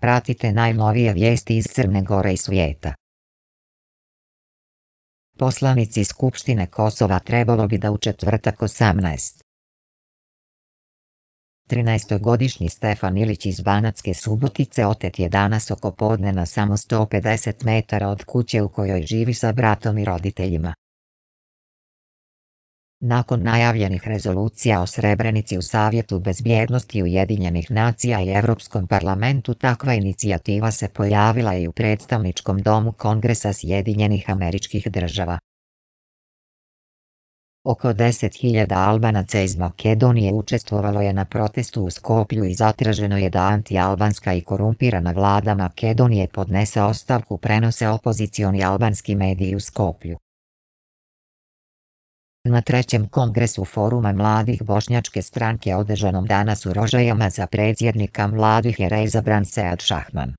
Pratite najnovije vijesti iz Crne Gore i svijeta. Poslanici Skupštine Kosova trebalo bi da u četvrtak 13-godišnji Stefan Ilić iz Banatske Subotice otet je danas oko podne na samo 150 metara od kuće u kojoj živi sa bratom i roditeljima. Nakon najavljenih rezolucija o Srebrenici u Savjetu bezbjednosti Ujedinjenih nacija i Evropskom parlamentu, takva inicijativa se pojavila i u predstavničkom domu Kongresa Sjedinjenih Američkih Država. Oko 10.000 Albanaca iz Makedonije učestvovalo je na protestu u Skoplju i zatraženo je da anti-albanska i korumpirana vlada Makedonije podnese ostavku, prenose opozicioni albanski mediji u Skoplju. Na trećem kongresu Foruma mladih Bošnjačke stranke održanom danas u Rožajama za predsjednika mladih je reizabran Sead Šahman.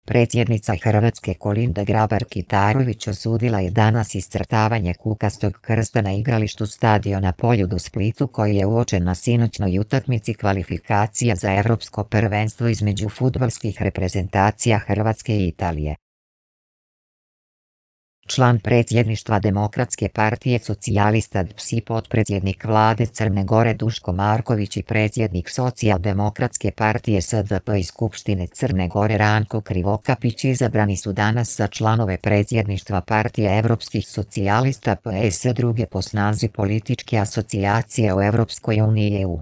Predsjednica Hrvatske Kolinda Grabar-Kitarović osudila je danas iscrtavanje kukastog krsta na igralištu stadiona Poljud u Splitu koji je uočen na sinoćnoj utakmici kvalifikacija za Evropsko prvenstvo između fudbalskih reprezentacija Hrvatske i Italije. Član predsjedništva Demokratske partije socijalista DPS i potpredsjednik vlade Crne Gore Duško Marković i predsjednik Socijaldemokratske partije SDP i Skupštine Crne Gore Ranko Krivokapić izabrani su danas za članove predsjedništva partije Evropskih socijalista PS, druge po snazi političke asocijacije u Evropskoj uniji i EU.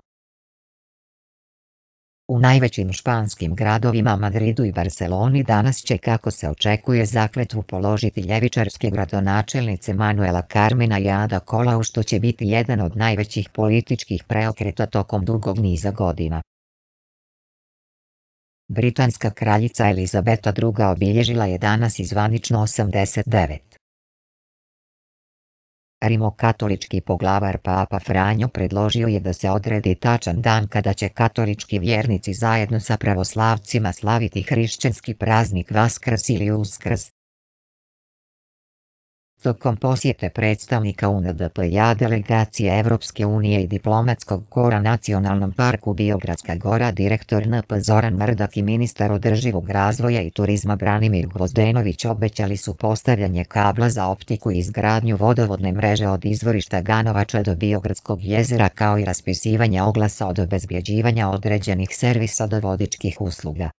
U najvećim španskim gradovima Madridu i Barceloni danas će, kako se očekuje, zakletvu položiti ljevičarske gradonačelnice Manuela Carmena i Ada Colau, što će biti jedan od najvećih političkih preokreta tokom dugog niza godina. Britanska kraljica Elizabeta II obilježila je danas i zvanično 89. Rimokatolički poglavar Papa Franjo predložio je da se odredi tačan dan kada će katolički vjernici zajedno sa pravoslavcima slaviti hrišćanski praznik Vaskrs ili Uskrs. Tokom posjete predstavnika UNDP-a delegacije Evropske unije i diplomatskog kora Nacionalnom parku Biogradska gora, direktor NP Zoran Mrdak i ministar održivog razvoja i turizma Branimir Gvozdenović obećali su postavljanje kabla za optiku i izgradnju vodovodne mreže od izvorišta Ganovača do Biogradskog jezera, kao i raspisivanje oglasa od obezbjeđivanja određenih servisa do vodičkih usluga.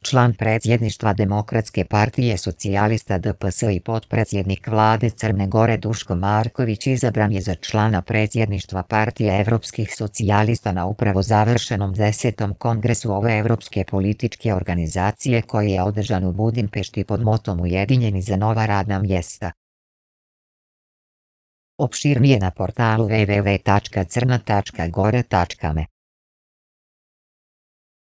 Član predsjedništva Demokratske partije socijalista DPS i potpredsjednik vlade Crne Gore Duško Marković izabran je za člana predsjedništva partije Evropskih socijalista na upravo završenom 10. kongresu ove evropske političke organizacije koji je održan u Budimpešti pod motom Ujedinjeni za nova radna mjesta. Opširnije na portalu www.crna.gore.me.